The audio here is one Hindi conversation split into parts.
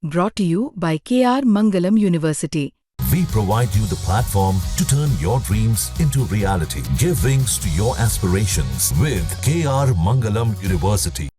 Brought to you by KR Mangalam University. We provide you the platform to turn your dreams into reality. Give wings to your aspirations with KR Mangalam University.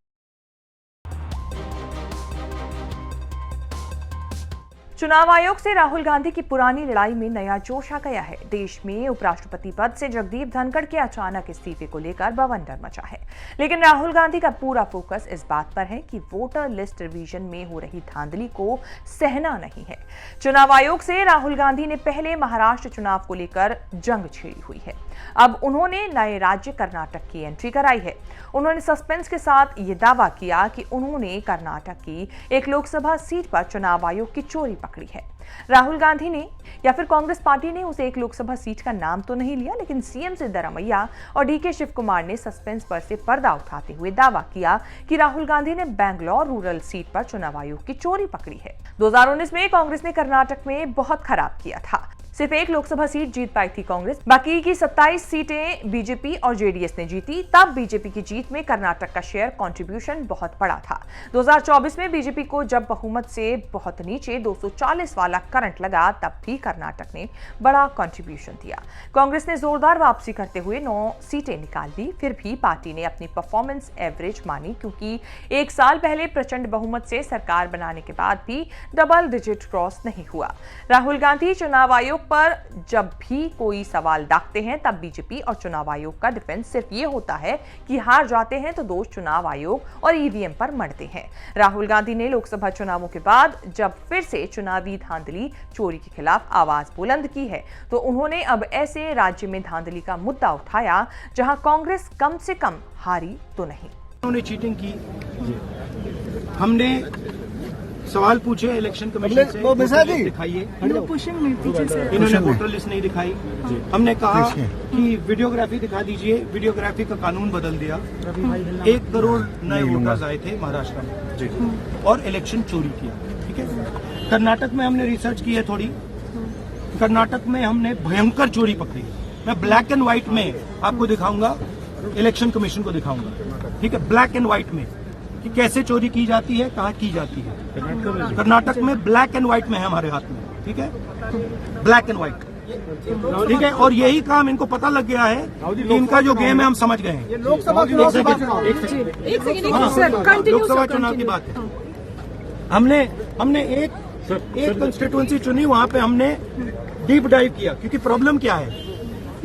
चुनाव आयोग से राहुल गांधी की पुरानी लड़ाई में नया जोश आ गया है। देश में उपराष्ट्रपति पद से जगदीप धनखड़ के अचानक इस्तीफे को लेकर बवंडर मचा है, लेकिन राहुल गांधी का पूरा फोकस इस बात पर है कि वोटर लिस्ट रिवीजन में हो रही धांधली को सहना नहीं है। चुनाव आयोग से राहुल गांधी ने पहले महाराष्ट्र चुनाव को लेकर जंग छेड़ी हुई है। अब उन्होंने नए राज्य कर्नाटक की एंट्री कराई है। उन्होंने सस्पेंस के साथ ये दावा किया कि उन्होंने कर्नाटक की एक लोकसभा सीट पर चुनाव आयोग की चोरी पकड़ी है। राहुल गांधी ने या फिर कांग्रेस पार्टी ने उस एक लोकसभा सीट का नाम तो नहीं लिया, लेकिन सीएम सिद्धरामैया और डीके शिव कुमार ने सस्पेंस पर से पर्दा उठाते हुए दावा किया कि राहुल गांधी ने बैंगलोर रूरल सीट पर चुनाव आयोग की चोरी पकड़ी है। 2019 में कांग्रेस ने कर्नाटक में बहुत खराब किया था। सिर्फ एक लोकसभा सीट जीत पाई थी कांग्रेस, बाकी की 27 सीटें बीजेपी और जेडीएस ने जीती। तब बीजेपी की जीत में कर्नाटक का शेयर कंट्रीब्यूशन बहुत बड़ा था। 2024 में बीजेपी को जब बहुमत से बहुत नीचे 240 वाला करंट लगा, तब भी कर्नाटक ने बड़ा कंट्रीब्यूशन दिया। कांग्रेस ने जोरदार वापसी करते हुए 9 सीटें निकाल ली। फिर भी पार्टी ने अपनी परफॉर्मेंस एवरेज मानी, क्योंकि एक साल पहले प्रचंड बहुमत से सरकार बनाने के बाद भी डबल डिजिट क्रॉस नहीं हुआ। राहुल गांधी चुनाव आयोग पर जब भी कोई सवाल दागते हैं, तब बीजेपी और चुनाव आयोग का डिफेंस सिर्फ ये होता है कि हार जाते हैं तो दोष चुनाव आयोग और ईवीएम पर मढ़ते हैं। राहुल गांधी ने लोकसभा चुनावों के बाद जब फिर से चुनावी धांधली चोरी के खिलाफ आवाज बुलंद की है, तो उन्होंने अब ऐसे राज्य में धांधली का मुद्दा उठाया जहां कांग्रेस कम से कम हारी तो नहीं। उन्होंने चीटिंग की। हमने सवाल पूछे इलेक्शन कमीशन से, दिखाइए। इन्होंने वोटर लिस्ट नहीं दिखाई। हमने कहा कि वीडियोग्राफी दिखा दीजिए, वीडियोग्राफी का कानून बदल दिया। 1 करोड़ नए वोटर्स आए थे महाराष्ट्र में और इलेक्शन चोरी किया। ठीक है, कर्नाटक में हमने रिसर्च की है थोड़ी। कर्नाटक में हमने भयंकर चोरी पकड़ी। मैं ब्लैक एंड व्हाइट में आपको दिखाऊंगा, इलेक्शन कमीशन को दिखाऊंगा। ठीक है, ब्लैक एंड व्हाइट में कि कैसे चोरी की जाती है, कहाँ की जाती है। कर्नाटक में ब्लैक एंड व्हाइट में है हमारे हाथ में। ठीक है, ब्लैक एंड व्हाइट। ठीक है, और यही काम इनको पता लग गया है कि इनका जो गेम है हम समझ गए हैं। लोकसभा चुनाव की बात है। हमने एक कंस्टिट्यूएंसी चुनी, वहां पे हमने डीप डाइव किया। क्योंकि प्रॉब्लम क्या है,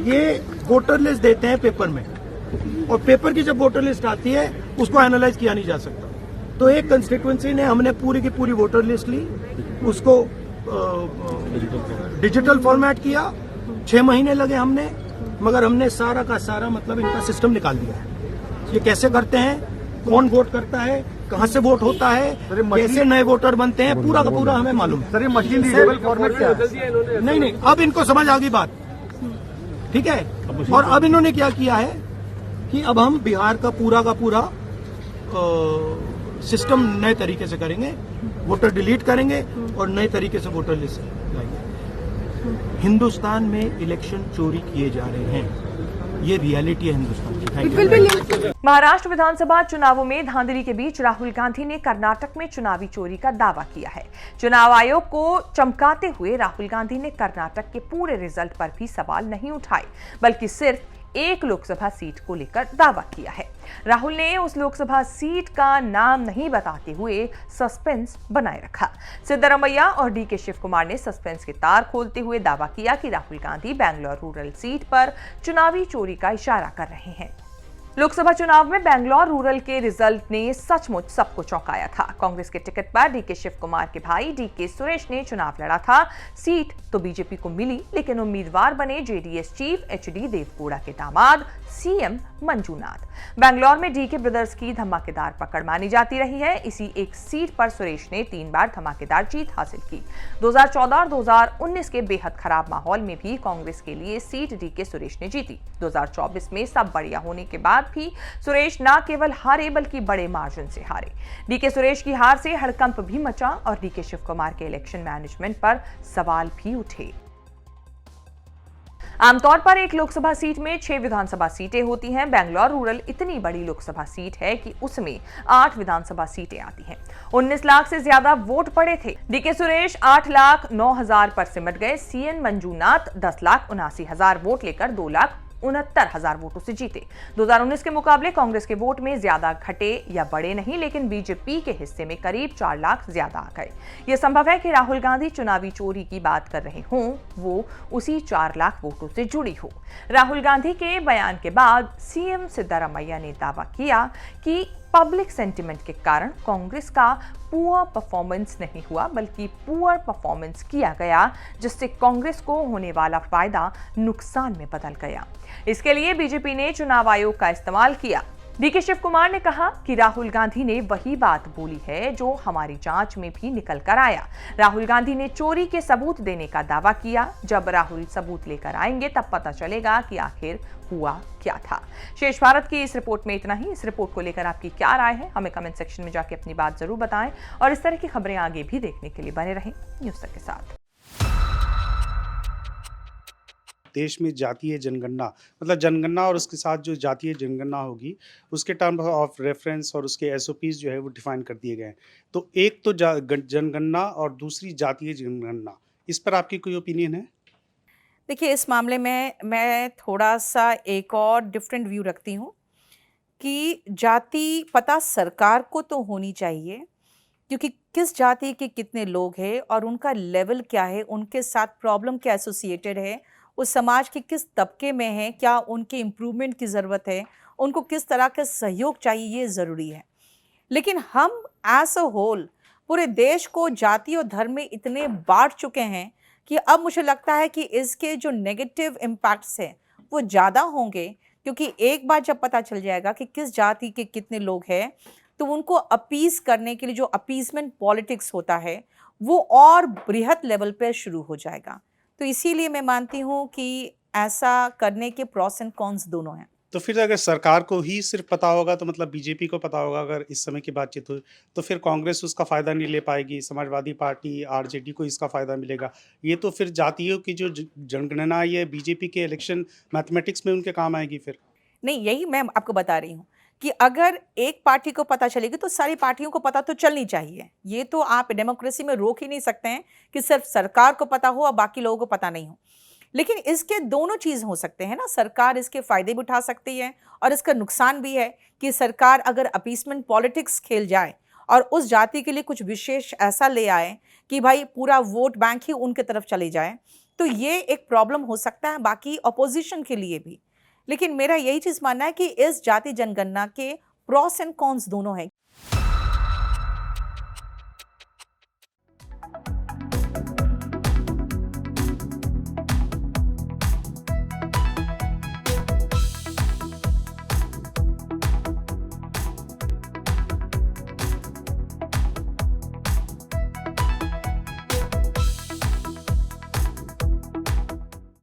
ये वोटर लिस्ट देते हैं पेपर में, और पेपर की जब वोटर लिस्ट आती है उसको एनालाइज किया नहीं जा सकता। तो एक कंस्टिट्यूएंसी ने हमने पूरी की पूरी वोटर लिस्ट ली, उसको डिजिटल फॉर्मेट किया। 6 महीने लगे हमने, मगर हमने सारा का सारा मतलब इनका सिस्टम निकाल दिया है। ये कैसे करते हैं, कौन वोट करता है, कहां से वोट होता है, कैसे नए वोटर बनते हैं, पूरा का पूरा हमें मालूम है। सर, ये मशीन फॉर्मेट क्या है? नहीं, अब इनको समझ आ गई बात। ठीक है, और अब इन्होंने क्या किया है कि अब हम बिहार का पूरा सिस्टम नए तरीके से करेंगे, वोटर डिलीट करेंगे और नए तरीके से वोटर लिस्ट लाएंगे। हिंदुस्तान में इलेक्शन चोरी किए जा रहे हैं, ये रियलिटी है हिंदुस्तान की। महाराष्ट्र विधानसभा चुनावों में धांधली के बीच राहुल गांधी ने कर्नाटक में चुनावी चोरी का दावा किया है। चुनाव आयोग को चमकाते हुए राहुल गांधी ने कर्नाटक के पूरे रिजल्ट पर भी सवाल नहीं उठाए, बल्कि सिर्फ एक लोकसभा सीट को लेकर दावा किया है। राहुल ने उस लोकसभा सीट का नाम नहीं बताते हुए सस्पेंस बनाए रखा। सिद्धरामैया और डीके शिव कुमार ने सस्पेंस के तार खोलते हुए दावा किया कि राहुल गांधी बैंगलोर रूरल सीट पर चुनावी चोरी का इशारा कर रहे हैं। लोकसभा चुनाव में बैंगलोर रूरल के रिजल्ट ने सचमुच सबको चौंकाया था। कांग्रेस के टिकट पर डीके शिव कुमार के भाई डीके सुरेश ने चुनाव लड़ा था। सीट तो बीजेपी को मिली, लेकिन उम्मीदवार बने जेडीएस चीफ एचडी देवगौड़ा के दामाद सीएम मंजूनाथ। बैंगलोर में डीके ब्रदर्स की धमाकेदार पकड़ मानी जाती रही है। इसी एक सीट पर सुरेश ने 3 बार धमाकेदार जीत हासिल की। 2014 और 2019 के बेहद खराब माहौल में भी कांग्रेस के लिए सीट डीके सुरेश ने जीती। 2024 में सब बढ़िया होने के बाद भी सुरेश न केवल हारे, बल्कि बड़े मार्जिन से हारे। डीके सुरेश की हार से हड़कंप भी मचा और डीके शिव कुमार के इलेक्शन मैनेजमेंट पर सवाल भी उठे। आमतौर पर एक लोकसभा सीट में 6 विधानसभा सीटें होती हैं। बेंगलुरु रूरल इतनी बड़ी लोकसभा सीट है कि उसमें 8 विधानसभा सीटें आती हैं। 19 लाख से ज्यादा वोट पड़े थे। डीके सुरेश 8,09,000 पर सिमट गए। सीएन मंजूनाथ 10,79,000 वोट लेकर 2,69,000 वोटों से जीते। 2019 के मुकाबले कांग्रेस के वोट में ज्यादा घटे या बढ़े नहीं, लेकिन बीजेपी के हिस्से में करीब 4 लाख ज्यादा आ गए। यह संभव है कि राहुल गांधी चुनावी चोरी की बात कर रहे हों, वो उसी 4 लाख वोटों से जुड़ी हो। राहुल गांधी के बयान के बाद सीएम सिद्धारमैया ने दावा किया कि पब्लिक सेंटिमेंट के कारण कांग्रेस का पुअर परफॉर्मेंस नहीं हुआ, बल्कि पुअर परफॉर्मेंस किया गया, जिससे कांग्रेस को होने वाला फायदा नुकसान में बदल गया। इसके लिए बीजेपी ने चुनाव आयोग का इस्तेमाल किया। डीके शिव कुमार ने कहा कि राहुल गांधी ने वही बात बोली है जो हमारी जांच में भी निकल कर आया। राहुल गांधी ने चोरी के सबूत देने का दावा किया। जब राहुल सबूत लेकर आएंगे तब पता चलेगा कि आखिर हुआ क्या था। शेष भारत की इस रिपोर्ट में इतना ही। इस रिपोर्ट को लेकर आपकी क्या राय है, हमें कमेंट सेक्शन में जाके अपनी बात जरूर बताएं और इस तरह की खबरें आगे भी देखने के लिए बने रहें न्यूज़ तक के साथ। देश में जातीय जनगणना मतलब जनगणना और उसके साथ जो जातीय जनगणना होगी उसके टर्म ऑफ रेफरेंस और उसके एसओपीज जो है वो डिफाइन कर दिए गए हैं। तो एक तो जनगणना और दूसरी जातीय जनगणना, इस पर आपकी कोई ओपिनियन है? देखिए, इस मामले में मैं थोड़ा सा एक और डिफरेंट व्यू रखती हूँ कि जाति पता सरकार को तो होनी चाहिए, क्योंकि किस जाति के कितने लोग हैं और उनका लेवल क्या है, उनके साथ प्रॉब्लम क्या एसोसिएटेड है, उस समाज के किस तबके में है, क्या उनके इम्प्रूवमेंट की ज़रूरत है, उनको किस तरह का सहयोग चाहिए, ये ज़रूरी है। लेकिन हम एज अ होल पूरे देश को जाति और धर्म में इतने बांट चुके हैं कि अब मुझे लगता है कि इसके जो नेगेटिव इम्पैक्ट्स हैं वो ज़्यादा होंगे, क्योंकि एक बार जब पता चल जाएगा कि किस जाति के कितने लोग हैं तो उनको अपीज़ करने के लिए जो अपीजमेंट पॉलिटिक्स होता है वो और बृहद लेवल पर शुरू हो जाएगा। तो इसीलिए मैं मानती हूँ कि ऐसा करने के प्रॉस एंड कॉन्स दोनों हैं। तो फिर अगर सरकार को ही सिर्फ पता होगा तो मतलब बीजेपी को पता होगा अगर इस समय की बातचीत हो, तो फिर कांग्रेस उसका फ़ायदा नहीं ले पाएगी, समाजवादी पार्टी आरजेडी को इसका फ़ायदा मिलेगा। ये तो फिर जातियों की जो जनगणना ये बीजेपी के इलेक्शन मैथमेटिक्स में उनके काम आएगी फिर। नहीं, यही मैं आपको बता रही हूँ कि अगर एक पार्टी को पता चलेगी तो सारी पार्टियों को पता तो चलनी चाहिए। ये तो आप डेमोक्रेसी में रोक ही नहीं सकते हैं कि सिर्फ सरकार को पता हो और बाकी लोगों को पता नहीं हो। लेकिन इसके दोनों चीज़ हो सकते हैं ना, सरकार इसके फ़ायदे भी उठा सकती है और इसका नुकसान भी है कि सरकार अगर अपीसमेंट पॉलिटिक्स खेल जाए और उस जाति के लिए कुछ विशेष ऐसा ले आए कि भाई पूरा वोट बैंक ही उनके तरफ चले जाए, तो ये एक प्रॉब्लम हो सकता है बाकी अपोजिशन के लिए भी। लेकिन मेरा यही चीज़ मानना है कि इस जाति जनगणना के प्रॉस एंड कॉन्स दोनों हैं।